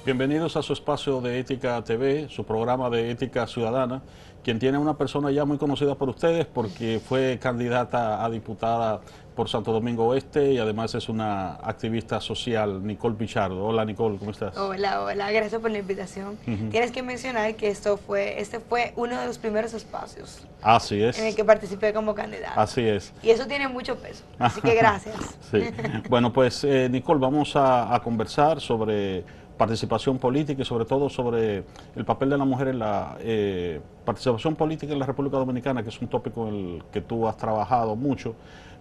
Bienvenidos a su espacio de Ética TV, su programa de Ética Ciudadana, quien tiene una persona ya muy conocida por ustedes porque fue candidata a diputada por Santo Domingo Oeste y además es una activista social, Nicole Pichardo. Hola Nicole, ¿cómo estás? Hola, hola, gracias por la invitación. Tienes que mencionar que este fue uno de los primeros espacios Así en el es, que participé como candidata. así es. Y eso tiene mucho peso, así que gracias. Sí. Bueno, pues Nicole, vamos a conversar sobre participación política y sobre todo sobre el papel de la mujer en la participación política en la República Dominicana, que es un tópico en el que tú has trabajado mucho.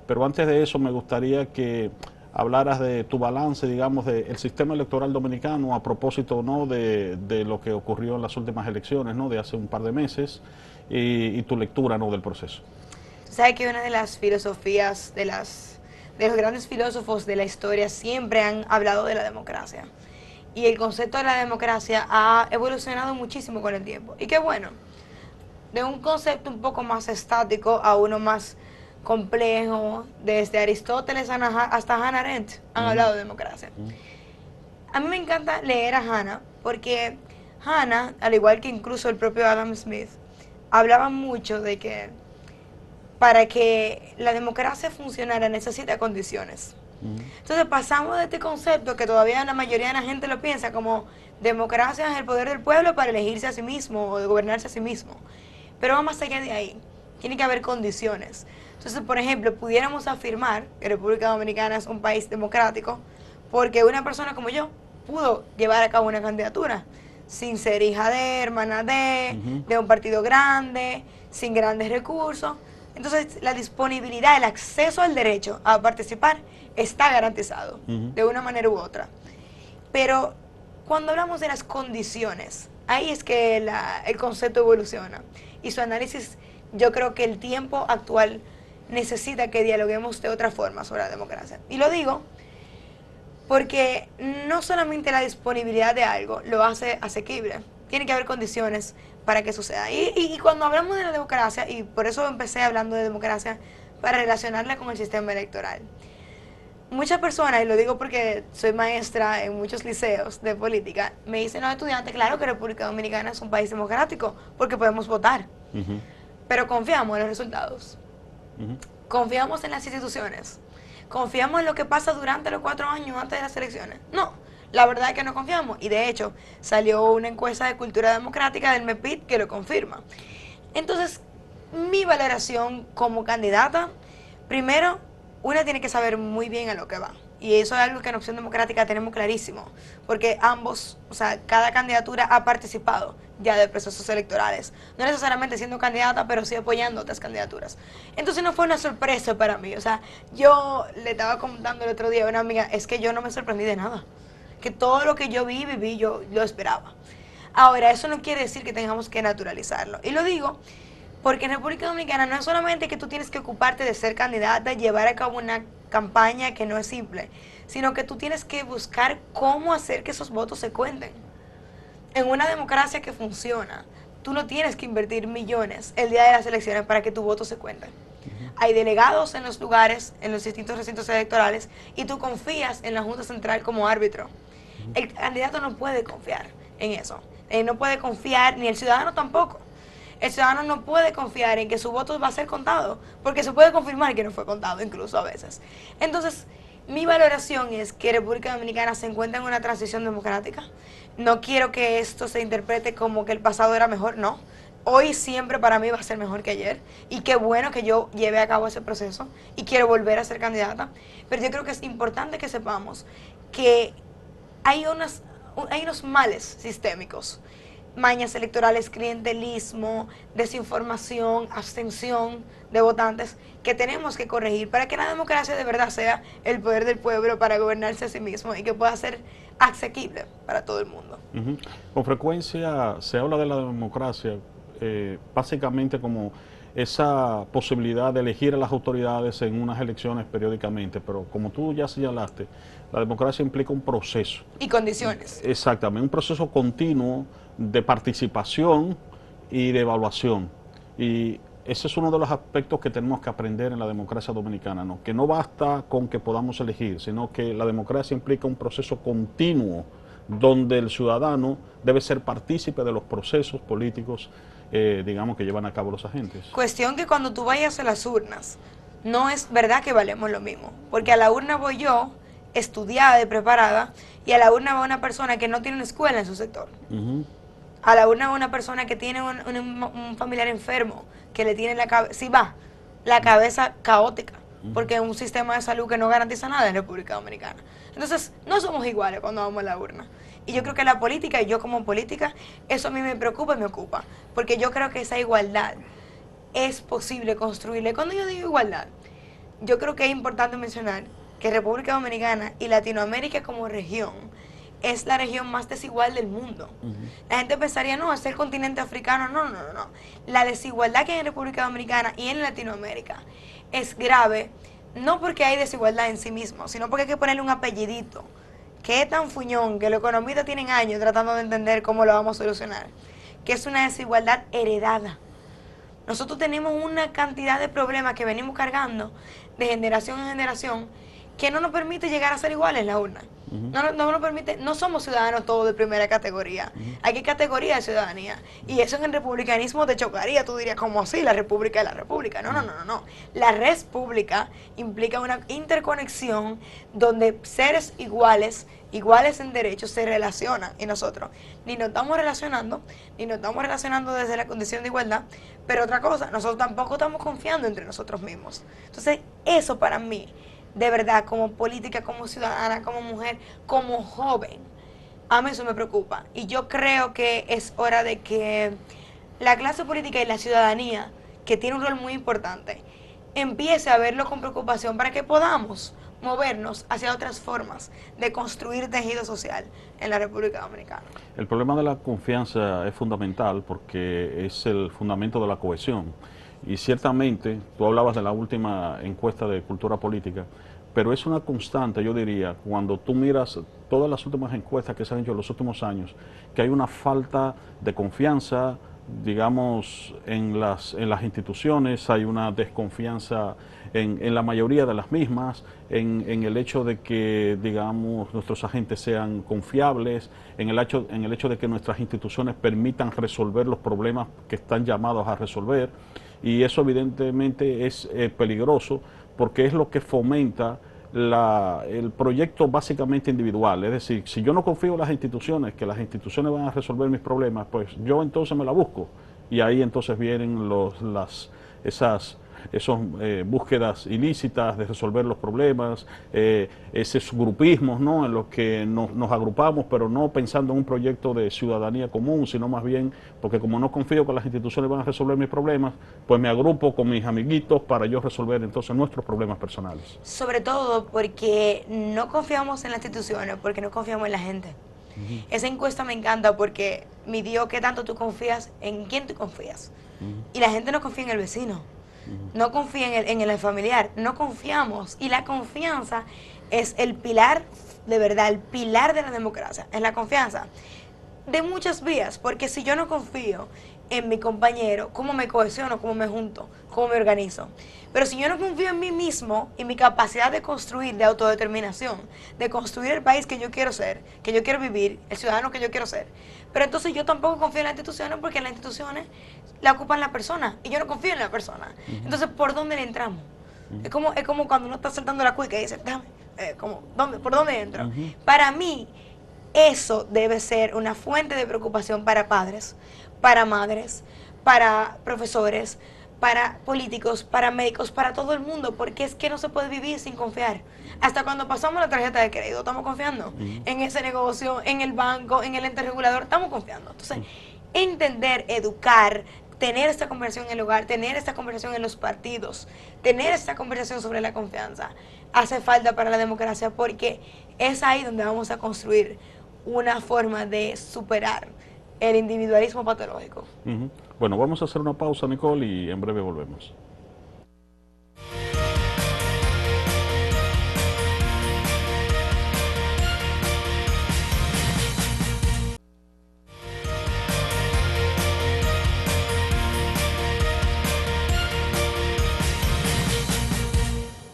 Pero antes de eso me gustaría que hablaras de tu balance, digamos, del sistema electoral dominicano a propósito, ¿no?, de lo que ocurrió en las últimas elecciones, ¿no?, de hace un par de meses y tu lectura, ¿no?, del proceso. Sabes que una de las filosofías de los grandes filósofos de la historia siempre han hablado de la democracia. Y el concepto de la democracia ha evolucionado muchísimo con el tiempo. Y qué bueno, de un concepto un poco más estático a uno más complejo, desde Aristóteles hasta Hannah Arendt han hablado de democracia. A mí me encanta leer a Hannah porque Hannah, al igual que incluso el propio Adam Smith, hablaba mucho de que para que la democracia funcionara necesita condiciones. Entonces pasamos de este concepto que todavía la mayoría de la gente lo piensa como democracia es el poder del pueblo para elegirse a sí mismo o de gobernarse a sí mismo. Pero va más allá de ahí. Tiene que haber condiciones. Entonces, por ejemplo, pudiéramos afirmar que República Dominicana es un país democrático porque una persona como yo pudo llevar a cabo una candidatura sin ser hija de, hermana de un partido grande, sin grandes recursos. Entonces, la disponibilidad, el acceso al derecho a participar está garantizado de una manera u otra. Pero cuando hablamos de las condiciones, ahí es que el concepto evoluciona. Y su análisis, yo creo que el tiempo actual necesita que dialoguemos de otra forma sobre la democracia. Y lo digo porque no solamente la disponibilidad de algo lo hace asequible, tiene que haber condiciones para que suceda. Y cuando hablamos de la democracia, y por eso empecé hablando de democracia, para relacionarla con el sistema electoral. Muchas personas, y lo digo porque soy maestra en muchos liceos de política, me dicen los estudiantes, claro que República Dominicana es un país democrático, porque podemos votar, pero confiamos en los resultados, confiamos en las instituciones, confiamos en lo que pasa durante los 4 años antes de las elecciones. No, la verdad es que no confiamos, y de hecho salió una encuesta de cultura democrática del MEPID que lo confirma. Entonces, mi valoración como candidata, primero, una tiene que saber muy bien a lo que va. Y eso es algo que en Opción Democrática tenemos clarísimo, porque ambos, o sea, cada candidatura ha participado ya de procesos electorales. No necesariamente siendo candidata, pero sí apoyando otras candidaturas. Entonces no fue una sorpresa para mí. O sea, yo le estaba contando el otro día a una amiga, es que yo no me sorprendí de nada. Que todo lo que yo viví, yo lo esperaba. Ahora, eso no quiere decir que tengamos que naturalizarlo. Y lo digo porque en República Dominicana no es solamente que tú tienes que ocuparte de ser candidata, llevar a cabo una campaña que no es simple, sino que tú tienes que buscar cómo hacer que esos votos se cuenten. En una democracia que funciona, tú no tienes que invertir millones el día de las elecciones para que tu voto se cuente. Hay delegados en los lugares, en los distintos recintos electorales, y tú confías en la Junta Central como árbitro. El candidato no puede confiar en eso. No puede confiar, ni el ciudadano tampoco. El ciudadano no puede confiar en que su voto va a ser contado, porque se puede confirmar que no fue contado incluso a veces. Entonces, mi valoración es que República Dominicana se encuentra en una transición democrática. No quiero que esto se interprete como que el pasado era mejor, no. Hoy siempre para mí va a ser mejor que ayer, y qué bueno que yo lleve a cabo ese proceso y quiero volver a ser candidata, pero yo creo que es importante que sepamos que hay unos males sistémicos, mañas electorales, clientelismo, desinformación, abstención de votantes que tenemos que corregir para que la democracia de verdad sea el poder del pueblo para gobernarse a sí mismo y que pueda ser asequible para todo el mundo. Con frecuencia se habla de la democracia básicamente como esa posibilidad de elegir a las autoridades en unas elecciones periódicamente, pero como tú ya señalaste, la democracia implica un proceso. Y condiciones. Exactamente, un proceso continuo de participación y de evaluación. Y ese es uno de los aspectos que tenemos que aprender en la democracia dominicana, ¿no? Que no basta con que podamos elegir, sino que la democracia implica un proceso continuo donde el ciudadano debe ser partícipe de los procesos políticos, digamos, que llevan a cabo los agentes. Cuestión que cuando tú vayas a las urnas, no es verdad que valemos lo mismo, porque a la urna voy yo, estudiada y preparada, y a la urna va una persona que no tiene una escuela en su sector. A la urna va una persona que tiene un familiar enfermo, que le tiene la cabeza, sí va, la cabeza caótica, porque es un sistema de salud que no garantiza nada en República Dominicana. Entonces, no somos iguales cuando vamos a la urna. Y yo creo que la política, y yo como política, eso a mí me preocupa y me ocupa, porque yo creo que esa igualdad es posible construirla. Y cuando yo digo igualdad, yo creo que es importante mencionar que República Dominicana y Latinoamérica como región es la región más desigual del mundo. La gente pensaría, no, es el continente africano. No, no, no, no. La desigualdad que hay en República Dominicana y en Latinoamérica es grave, no porque hay desigualdad en sí mismo, sino porque hay que ponerle un apellidito, que es tan fuñón, que los economistas tienen años tratando de entender cómo lo vamos a solucionar, que es una desigualdad heredada. Nosotros tenemos una cantidad de problemas que venimos cargando de generación en generación que no nos permite llegar a ser iguales en la urna. No nos permite, no somos ciudadanos todos de primera categoría. Hay que categoría de ciudadanía. Y eso en el republicanismo te chocaría. Tú dirías, ¿cómo así? La república es la república. No, no, no, no, no. La res pública implica una interconexión donde seres iguales, iguales en derechos, se relacionan. Y nosotros ni nos estamos relacionando desde la condición de igualdad. Pero otra cosa, nosotros tampoco estamos confiando entre nosotros mismos. Entonces, eso para mí, de verdad, como política, como ciudadana, como mujer, como joven, a mí eso me preocupa. Y yo creo que es hora de que la clase política y la ciudadanía, que tiene un rol muy importante, empiece a verlo con preocupación para que podamos movernos hacia otras formas de construir tejido social en la República Dominicana. El problema de la confianza es fundamental porque es el fundamento de la cohesión. Y ciertamente, tú hablabas de la última encuesta de cultura política, pero es una constante, yo diría, cuando tú miras todas las últimas encuestas que se han hecho en los últimos años, que hay una falta de confianza, digamos, en las instituciones, hay una desconfianza en la mayoría de las mismas, en el hecho de que, digamos, nuestros agentes sean confiables, en el hecho de que nuestras instituciones permitan resolver los problemas que están llamados a resolver. Y eso evidentemente es peligroso porque es lo que fomenta el proyecto básicamente individual. Es decir, si yo no confío en las instituciones, que las instituciones van a resolver mis problemas, pues yo entonces me la busco. Y ahí entonces vienen esas búsquedas ilícitas de resolver los problemas, esos grupismos, ¿no?, en los que nos agrupamos, pero no pensando en un proyecto de ciudadanía común, sino más bien porque como no confío que las instituciones van a resolver mis problemas, pues me agrupo con mis amiguitos para yo resolver entonces nuestros problemas personales. Sobre todo porque no confiamos en las instituciones, porque no confiamos en la gente. Esa encuesta me encanta porque midió qué tanto tú confías, en quién tú confías. Y la gente no confía en el vecino. No confía en el familiar, no confiamos. Y la confianza es el pilar, de verdad, el pilar de la democracia, es la confianza. De muchas vías, porque si yo no confío en mi compañero, ¿cómo me cohesiono? ¿Cómo me junto? ¿Cómo me organizo? Pero si yo no confío en mí mismo y mi capacidad de construir, de autodeterminación, de construir el país que yo quiero ser, que yo quiero vivir, el ciudadano que yo quiero ser, pero entonces yo tampoco confío en las instituciones porque las instituciones la ocupan la persona y yo no confío en la persona. Entonces, ¿por dónde le entramos? Es como cuando uno está saltando la cuica y dice, déjame, ¿por dónde entro? Para mí, eso debe ser una fuente de preocupación para padres, para madres, para profesores, para políticos, para médicos, para todo el mundo, porque es que no se puede vivir sin confiar. Hasta cuando pasamos la tarjeta de crédito, estamos confiando en ese negocio, en el banco, en el ente regulador, estamos confiando. Entonces, entender, educar, tener esta conversación en el hogar, tener esta conversación en los partidos, tener esta conversación sobre la confianza, hace falta para la democracia porque es ahí donde vamos a construir una forma de superar el individualismo patológico. Bueno, vamos a hacer una pausa, Nicole, y en breve volvemos.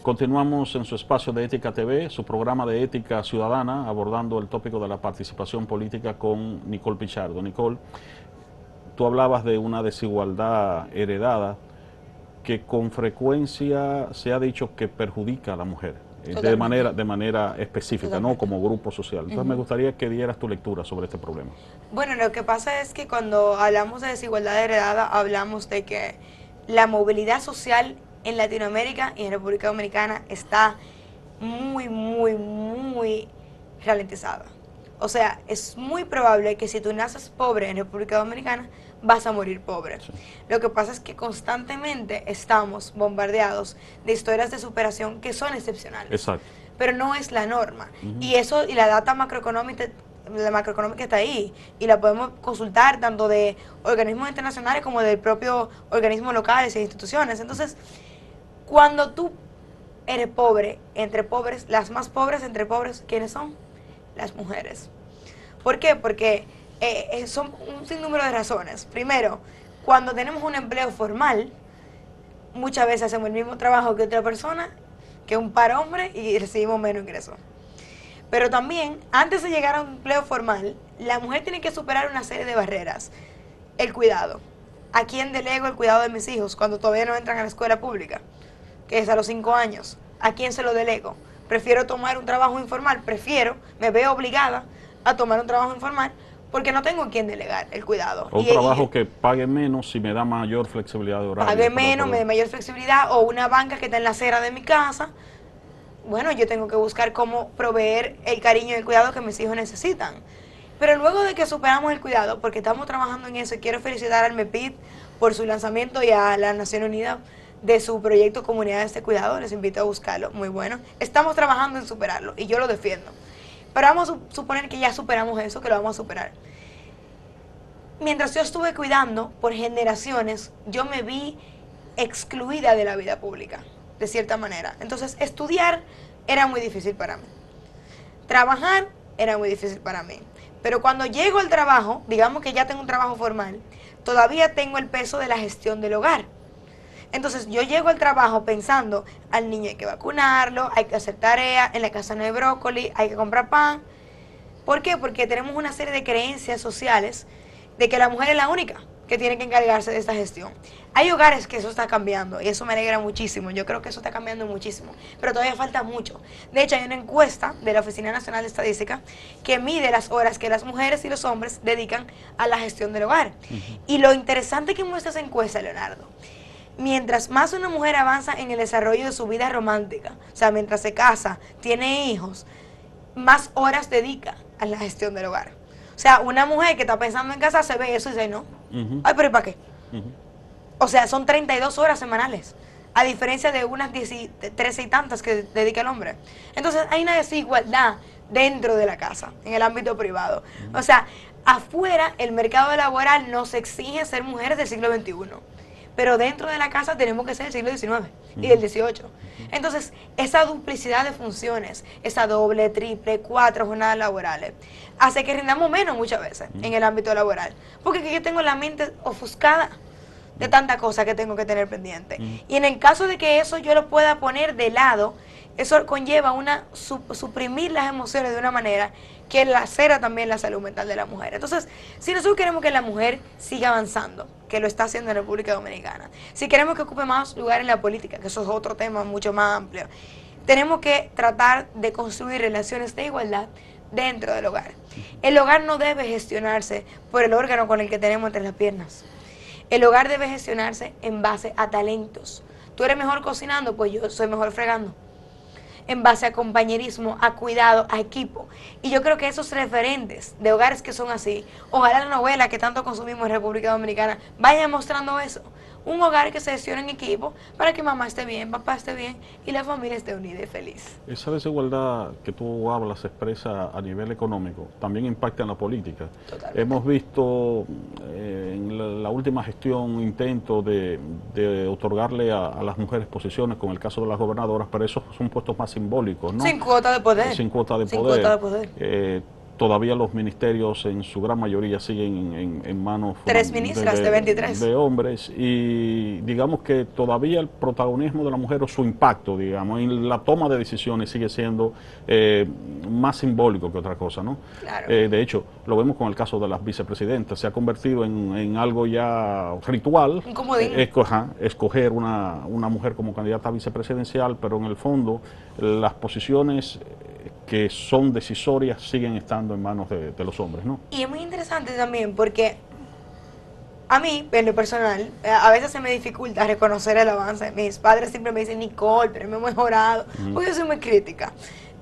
Continuamos en su espacio de Ética TV, su programa de Ética Ciudadana, abordando el tópico de la participación política con Nicole Pichardo. Nicole, tú hablabas de una desigualdad heredada que con frecuencia se ha dicho que perjudica a la mujer de manera específica, ¿no? Como grupo social. Entonces me gustaría que dieras tu lectura sobre este problema. Bueno, lo que pasa es que cuando hablamos de desigualdad heredada, hablamos de que la movilidad social en Latinoamérica y en República Dominicana está muy ralentizada. O sea, es muy probable que si tú naces pobre en República Dominicana, vas a morir pobre. Sí. Lo que pasa es que constantemente estamos bombardeados de historias de superación que son excepcionales. Exacto. Pero no es la norma. Y eso, y la data macroeconómica está ahí, y la podemos consultar tanto de organismos internacionales como del propio organismos locales e instituciones. Entonces, cuando tú eres pobre entre pobres, las más pobres entre pobres, ¿quiénes son? Las mujeres. ¿Por qué? Porque son un sinnúmero de razones. Primero, cuando tenemos un empleo formal, muchas veces hacemos el mismo trabajo que otra persona, que un par hombre, y recibimos menos ingresos. Pero también, antes de llegar a un empleo formal, la mujer tiene que superar una serie de barreras. El cuidado. ¿A quién delego el cuidado de mis hijos cuando todavía no entran a la escuela pública? Que es a los 5 años. ¿A quién se lo delego? Prefiero tomar un trabajo informal, me veo obligada a tomar un trabajo informal porque no tengo a quién delegar el cuidado. O un trabajo que pague menos y me da mayor flexibilidad de horario. Pague menos, me dé mayor flexibilidad, o una banca que está en la acera de mi casa. Bueno, yo tengo que buscar cómo proveer el cariño y el cuidado que mis hijos necesitan. Pero luego de que superamos el cuidado, porque estamos trabajando en eso, y quiero felicitar al MEPID por su lanzamiento y a la Nación Unida de su proyecto Comunidades de Cuidado, les invito a buscarlo, muy bueno. Estamos trabajando en superarlo y yo lo defiendo. Pero vamos a suponer que ya superamos eso, que lo vamos a superar. Mientras yo estuve cuidando por generaciones, yo me vi excluida de la vida pública, de cierta manera. Entonces, estudiar era muy difícil para mí. Trabajar era muy difícil para mí. Pero cuando llego al trabajo, digamos que ya tengo un trabajo formal, todavía tengo el peso de la gestión del hogar. Entonces yo llego al trabajo pensando, al niño hay que vacunarlo, hay que hacer tareas, en la casa no hay brócoli, hay que comprar pan. ¿Por qué? Porque tenemos una serie de creencias sociales de que la mujer es la única que tiene que encargarse de esta gestión. Hay hogares que eso está cambiando y eso me alegra muchísimo. Yo creo que eso está cambiando muchísimo, pero todavía falta mucho. De hecho, hay una encuesta de la Oficina Nacional de Estadística que mide las horas que las mujeres y los hombres dedican a la gestión del hogar. Y lo interesante que muestra esa encuesta, Leonardo, mientras más una mujer avanza en el desarrollo de su vida romántica, o sea, mientras se casa, tiene hijos, más horas dedica a la gestión del hogar. O sea, una mujer que está pensando en casarse ve eso y dice, no, ay, pero ¿y para qué? O sea, son 32 horas semanales, a diferencia de unas 13 y tantas que dedica el hombre. Entonces, hay una desigualdad dentro de la casa, en el ámbito privado. O sea, afuera, el mercado laboral nos exige ser mujeres del siglo XXI. Pero dentro de la casa tenemos que ser del siglo XIX y del XVIII. Entonces, esa duplicidad de funciones, esa doble, triple, 4 jornadas laborales, hace que rindamos menos muchas veces en el ámbito laboral. Porque yo tengo la mente ofuscada de tanta cosa que tengo que tener pendiente. Y en el caso de que eso yo lo pueda poner de lado, eso conlleva suprimir las emociones de una manera que lacera también la salud mental de la mujer. Entonces, si nosotros queremos que la mujer siga avanzando, que lo está haciendo en República Dominicana, si queremos que ocupe más lugar en la política, que eso es otro tema mucho más amplio, tenemos que tratar de construir relaciones de igualdad dentro del hogar. El hogar no debe gestionarse por el órgano con el que tenemos entre las piernas. El hogar debe gestionarse en base a talentos. Tú eres mejor cocinando, pues yo soy mejor fregando. En base a compañerismo, a cuidado, a equipo. Y yo creo que esos referentes de hogares que son así, ojalá la novela que tanto consumimos en República Dominicana vaya mostrando eso. Un hogar que se gestione en equipo para que mamá esté bien, papá esté bien y la familia esté unida y feliz. Esa desigualdad que tú hablas se expresa a nivel económico, también impacta en la política. Totalmente. Hemos visto en la última gestión intento de otorgarle a las mujeres posiciones, con el caso de las gobernadoras, pero esos son puestos más simbólicos, ¿no? Sin cuota de poder. Sin cuota de poder. Sin cuota de poder. todavía los ministerios en su gran mayoría siguen en manos 3 ministras de 23 de hombres, y digamos que todavía el protagonismo de la mujer o su impacto, digamos, en la toma de decisiones sigue siendo más simbólico que otra cosa, ¿no? Claro. De hecho, lo vemos con el caso de las vicepresidentas, se ha convertido en algo ya ritual, Un comodín. escoger una mujer como candidata vicepresidencial, pero en el fondo las posiciones que son decisorias siguen estando en manos de los hombres, ¿no? Y es muy interesante también porque a mí, en lo personal, a veces se me dificulta reconocer el avance. Mis padres siempre me dicen, Nicole, pero hemos mejorado, porque yo soy muy crítica.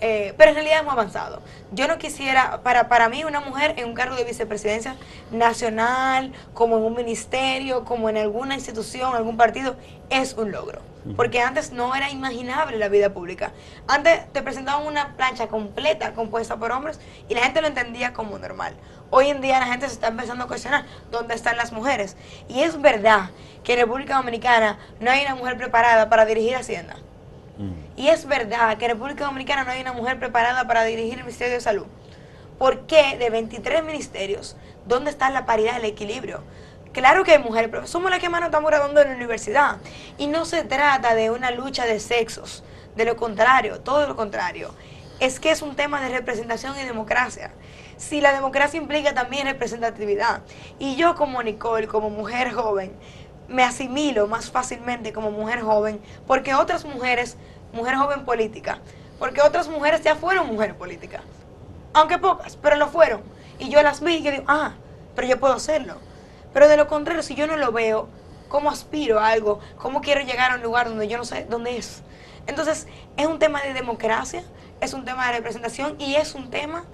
Pero en realidad hemos avanzado. Yo no quisiera, para mí, una mujer en un cargo de vicepresidencia nacional, como en un ministerio, como en alguna institución, algún partido, es un logro. Porque antes no era imaginable la vida pública. Antes te presentaban una plancha completa compuesta por hombres y la gente lo entendía como normal. Hoy en día la gente se está empezando a cuestionar dónde están las mujeres. Y es verdad que en República Dominicana no hay una mujer preparada para dirigir Hacienda. Y es verdad que en República Dominicana no hay una mujer preparada para dirigir el Ministerio de Salud. ¿Por qué de 23 ministerios, dónde está la paridad, el equilibrio? Claro que hay mujeres, pero somos las que más nos estamos graduando en la universidad. Y no se trata de una lucha de sexos, de lo contrario, todo lo contrario. Es que es un tema de representación y democracia. Si la democracia implica también representatividad. Y yo como Nicole, como mujer joven, me asimilo más fácilmente como mujer joven, porque otras mujeres, mujer joven política, porque otras mujeres ya fueron mujeres políticas. Aunque pocas, pero lo fueron. Y yo las vi y yo digo, pero yo puedo hacerlo. Pero de lo contrario, si yo no lo veo, ¿cómo aspiro a algo? ¿Cómo quiero llegar a un lugar donde yo no sé dónde es? Entonces, es un tema de democracia, es un tema de representación y es un tema,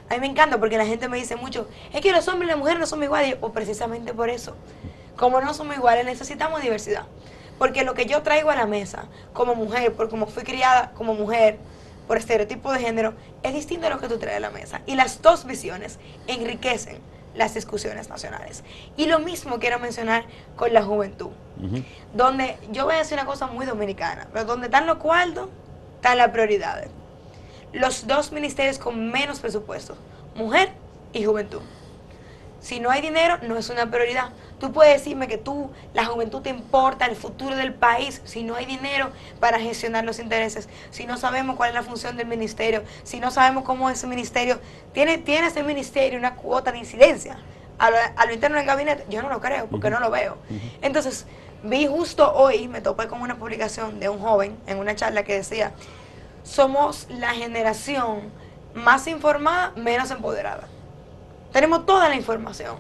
a mí me encanta porque la gente me dice mucho, es que los hombres y las mujeres no somos iguales. Y yo, pues precisamente por eso, como no somos iguales, necesitamos diversidad. Porque lo que yo traigo a la mesa como mujer, por como fui criada como mujer, por estereotipo de género, es distinto a lo que tú traes a la mesa. Y las dos visiones enriquecen las discusiones nacionales. Y lo mismo quiero mencionar con la juventud, donde yo voy a decir una cosa muy dominicana, pero donde están los cuartos, están las prioridades. Los dos ministerios con menos presupuesto, mujer y juventud. Si no hay dinero, no es una prioridad. Tú puedes decirme que la juventud te importa, el futuro del país, si no hay dinero para gestionar los intereses, si no sabemos cuál es la función del ministerio, si no sabemos cómo ese ministerio, ¿tiene ese ministerio una cuota de incidencia a lo interno del gabinete? Yo no lo creo, porque no lo veo. Entonces, vi justo hoy, me topé con una publicación de un joven en una charla que decía, somos la generación más informada, menos empoderada. Tenemos toda la información,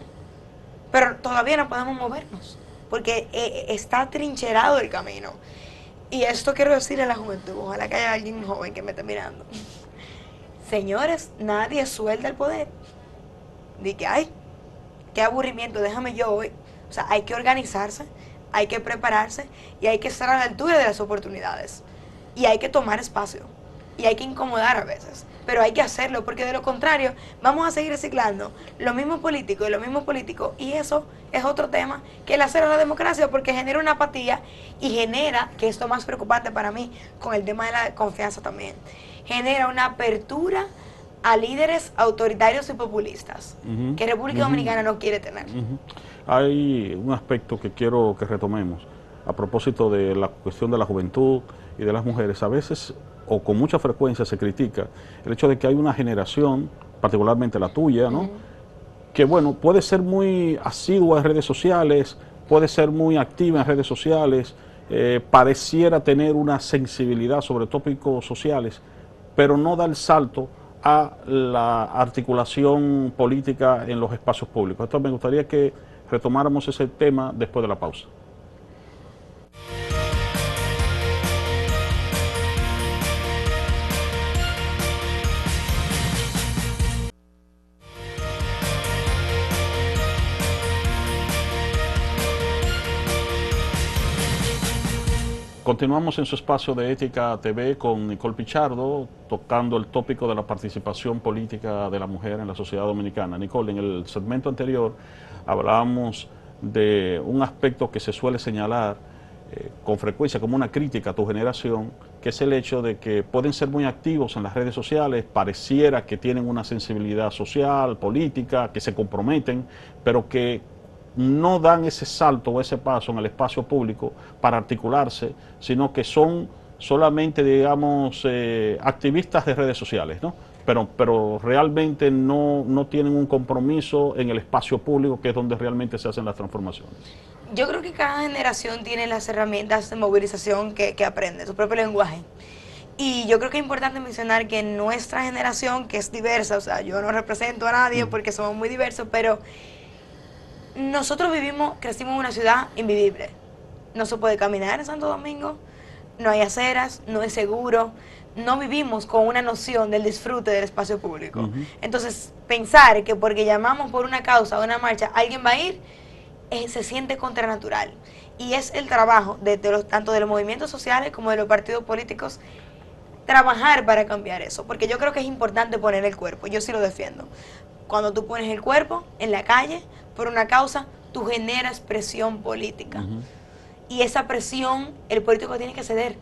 pero todavía no podemos movernos, porque está trincherado el camino. Y esto quiero decirle a la juventud, ojalá que haya alguien joven que me esté mirando. Señores, nadie suelta el poder. Di que, qué aburrimiento, déjame yo hoy. O sea, hay que organizarse, hay que prepararse y hay que estar a la altura de las oportunidades. Y hay que tomar espacio. Y hay que incomodar a veces. Pero hay que hacerlo, porque de lo contrario vamos a seguir reciclando lo mismo político y lo mismo político. Y eso es otro tema que el hacer a la democracia, porque genera una apatía y genera, que es lo más preocupante para mí, con el tema de la confianza también, genera una apertura a líderes autoritarios y populistas, que República Dominicana no quiere tener. Hay un aspecto que quiero que retomemos a propósito de la cuestión de la juventud y de las mujeres. A veces, o con mucha frecuencia, se critica el hecho de que hay una generación, particularmente la tuya, ¿no? Que, bueno, puede ser muy asidua en redes sociales, puede ser muy activa en redes sociales, pareciera tener una sensibilidad sobre tópicos sociales, pero no da el salto a la articulación política en los espacios públicos. Entonces me gustaría que retomáramos ese tema después de la pausa. Continuamos en su espacio de Ética TV con Nicole Pichardo, tocando el tópico de la participación política de la mujer en la sociedad dominicana. Nicole, en el segmento anterior hablábamos de un aspecto que se suele señalar con frecuencia como una crítica a tu generación, que es el hecho de que pueden ser muy activos en las redes sociales, pareciera que tienen una sensibilidad social, política, que se comprometen, pero que no dan ese salto o ese paso en el espacio público para articularse, sino que son solamente, digamos, activistas de redes sociales, ¿no? Pero realmente no tienen un compromiso en el espacio público, que es donde realmente se hacen las transformaciones. Yo creo que cada generación tiene las herramientas de movilización que aprende, su propio lenguaje. Y yo creo que es importante mencionar que nuestra generación, que es diversa, o sea, yo no represento a nadie porque somos muy diversos, pero nosotros crecimos en una ciudad invivible. No se puede caminar en Santo Domingo, no hay aceras, no es seguro, no vivimos con una noción del disfrute del espacio público. Entonces, pensar que porque llamamos por una causa o una marcha, alguien va a ir, se siente contranatural. Y es el trabajo tanto de los movimientos sociales como de los partidos políticos trabajar para cambiar eso, porque yo creo que es importante poner el cuerpo, yo sí lo defiendo. Cuando tú pones el cuerpo en la calle por una causa, tú generas presión política. Y esa presión el político tiene que ceder.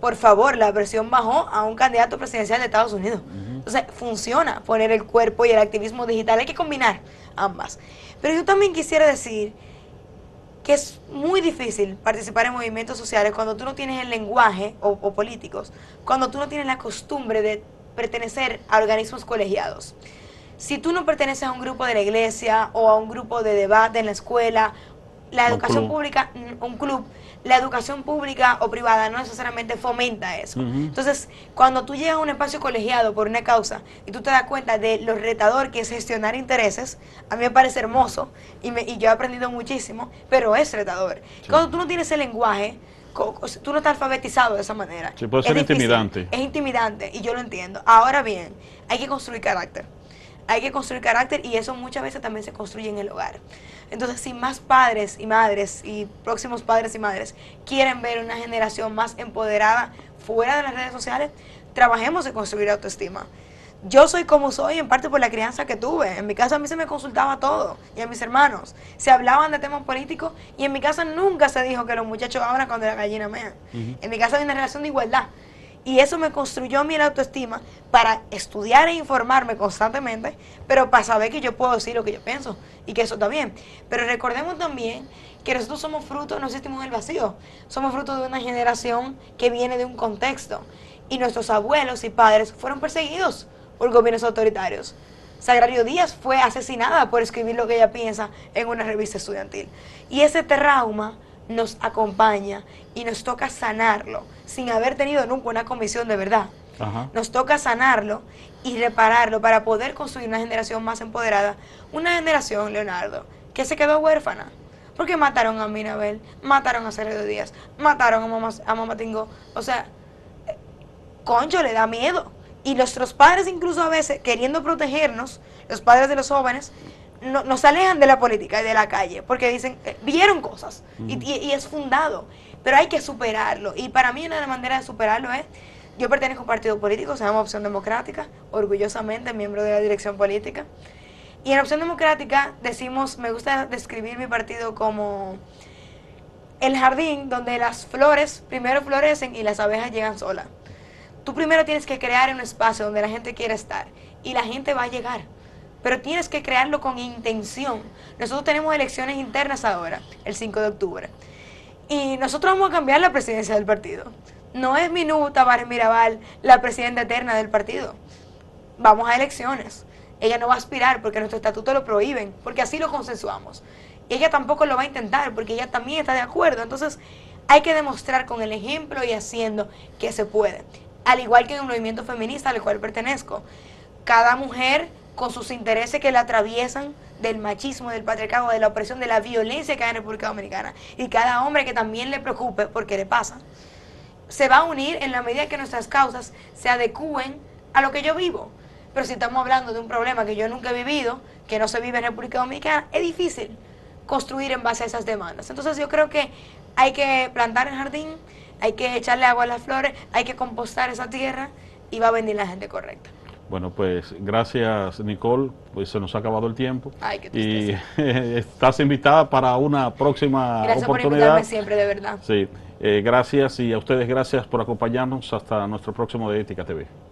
Por favor, la presión bajó a un candidato presidencial de Estados Unidos. Entonces, funciona poner el cuerpo y el activismo digital, hay que combinar ambas. Pero yo también quisiera decir que es muy difícil participar en movimientos sociales cuando tú no tienes el lenguaje, o políticos, cuando tú no tienes la costumbre de pertenecer a organismos colegiados. Si tú no perteneces a un grupo de la iglesia o a un grupo de debate en la escuela, la educación pública, un club, la educación pública o privada no necesariamente fomenta eso. Entonces, cuando tú llegas a un espacio colegiado por una causa y tú te das cuenta de lo retador que es gestionar intereses, a mí me parece hermoso y yo he aprendido muchísimo, pero es retador. Cuando tú no tienes el lenguaje, tú no estás alfabetizado de esa manera. Sí, puede ser intimidante. Es intimidante y yo lo entiendo. Ahora bien, hay que construir carácter. Hay que construir carácter y eso muchas veces también se construye en el hogar. Entonces, si más padres y madres y próximos padres y madres quieren ver una generación más empoderada fuera de las redes sociales, trabajemos en construir autoestima. Yo soy como soy en parte por la crianza que tuve. En mi casa a mí se me consultaba todo y a mis hermanos. Se hablaban de temas políticos y en mi casa nunca se dijo que los muchachos hablan cuando la gallina mean. En mi casa hay una relación de igualdad. Y eso me construyó a mí la autoestima para estudiar e informarme constantemente, pero para saber que yo puedo decir lo que yo pienso y que eso está bien. Pero recordemos también que nosotros somos fruto, no existimos en el vacío, somos fruto de una generación que viene de un contexto. Y nuestros abuelos y padres fueron perseguidos por gobiernos autoritarios. Sagrario Díaz fue asesinada por escribir lo que ella piensa en una revista estudiantil. Y ese trauma nos acompaña y nos toca sanarlo sin haber tenido nunca una comisión de verdad. Nos toca sanarlo y repararlo para poder construir una generación más empoderada, una generación, Leonardo, que se quedó huérfana porque mataron a Minabel, mataron a Sagrario Díaz, mataron a Mamá Tingó. O sea, concho, le da miedo. Y nuestros padres, incluso a veces queriendo protegernos, los padres de los jóvenes, nos alejan de la política y de la calle, porque dicen, vieron cosas, y es fundado, pero hay que superarlo. Y para mí una de las maneras de superarlo es, yo pertenezco a un partido político, se llama Opción Democrática, orgullosamente miembro de la dirección política, y en Opción Democrática decimos, me gusta describir mi partido como el jardín donde las flores primero florecen y las abejas llegan solas. Tú primero tienes que crear un espacio donde la gente quiera estar, y la gente va a llegar. Pero tienes que crearlo con intención. Nosotros tenemos elecciones internas ahora, el 5 de octubre. Y nosotros vamos a cambiar la presidencia del partido. No es Minú Tavares Mirabal la presidenta eterna del partido. Vamos a elecciones. Ella no va a aspirar porque nuestro estatuto lo prohíben, porque así lo consensuamos. Y ella tampoco lo va a intentar porque ella también está de acuerdo. Entonces hay que demostrar con el ejemplo y haciendo que se puede. Al igual que en el movimiento feminista al cual pertenezco. Cada mujer con sus intereses que la atraviesan del machismo, del patriarcado, de la opresión, de la violencia que hay en República Dominicana, y cada hombre que también le preocupe porque le pasa, se va a unir en la medida que nuestras causas se adecúen a lo que yo vivo. Pero si estamos hablando de un problema que yo nunca he vivido, que no se vive en República Dominicana, es difícil construir en base a esas demandas. Entonces yo creo que hay que plantar el jardín, hay que echarle agua a las flores, hay que compostar esa tierra y va a venir la gente correcta. Bueno, pues gracias, Nicole, pues se nos ha acabado el tiempo. Ay, qué tristeza. Y estás invitada para una próxima Gracias oportunidad. por invitarme siempre, de verdad. Sí. Gracias y a ustedes gracias por acompañarnos hasta nuestro próximo de Ética TV.